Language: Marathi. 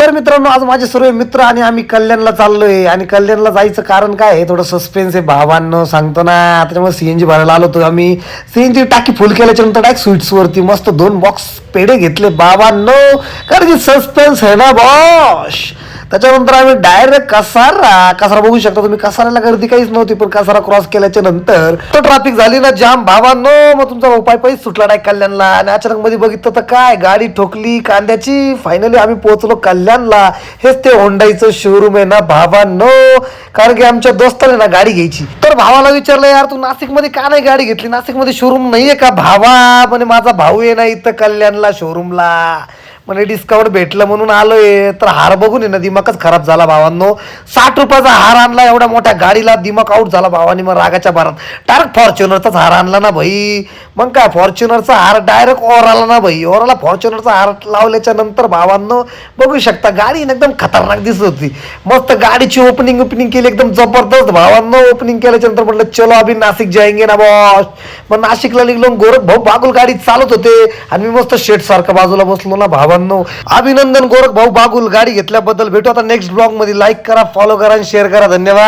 नमस्कार मित्रांनो, आज माझे सर्व मित्र आणि आम्ही कल्याणला चाललोय. आणि कल्याणला जायचं कारण काय आहे, थोडं सस्पेन्स आहे भावांनो, सांगतो ना. त्याच्यामुळे सीएनजी भरायला आलो होतो आम्ही. सीएनजी टाकी फुल केल्याच्या नंतर डायरेक्ट स्वीट्स वरती मस्त 2 बॉक्स पेढे घेतले बाबांनो, कारण की सस्पेन्स आहे ना बॉस. त्याच्यानंतर आम्ही डायरेक्ट कसारा बघू शकता तुम्ही. कसाऱ्याला गर्दी काहीच नव्हती, पण कसारा क्रॉस केल्याच्या नंतर तो ट्रॅफिक झाली ना जाम भावांनो. मग तुमचा उपाय पायीच सुटला डायरेक्ट कल्याणला. आणि अचानक मध्ये बघितलं तर काय, गाडी ठोकली कांद्याची. फायनली आम्ही पोहोचलो कल्याणला. हेच ते होंडाईचं शोरूम आहे ना भावांनो, कारण की आमच्या दोस्ताने ना गाडी घ्यायची. तर भावाला विचारलं, यार तू नाशिक मध्ये का नाही गाडी घेतली, नाशिक मध्ये शोरूम नाहीये का भावा. म्हणे माझा भाऊ आहे ना इथं कल्याणला शोरूमला, म्हणजे डिस्काउंट भेटलं म्हणून आलोय. तर हार बघून आहे ना दिमागच खराब झाला भावांनो. 60 रुपयाचा हार आणला एवढ्या मोठ्या गाडीला, दिमाग आउट झाला भावानी. मग रागाच्या भरात डायरेक्ट फॉर्च्युनरचाच हार आणला ना भाई. मग काय फॉर्च्युनरचा हार डायरेक्ट ओराला ना भाई. ओराला फॉर्च्युनरचा हार लावल्याच्या नंतर भावांनो बघू शकता गाडी एकदम खतरनाक दिसत होती. मस्त गाडीची ओपनिंग केली एकदम जबरदस्त भावांनो. ओपनिंग केल्याच्या नंतर म्हटलं चलो अभि नाशिक जाएंगे ना बॉस. मग नाशिकला निघलो. गोरख भाऊ बागुल गाडी चालत होते आणि मी मस्त शेट सारखं बाजूला बसलो ना भावांनो. अभिनंदन गोरख भाऊ बागुल गाडी घेतल्याबद्दल. भेटू आता नेक्स्ट ब्लॉग मध्ये. लाईक करा, फॉलो करा आणि शेअर करा. धन्यवाद.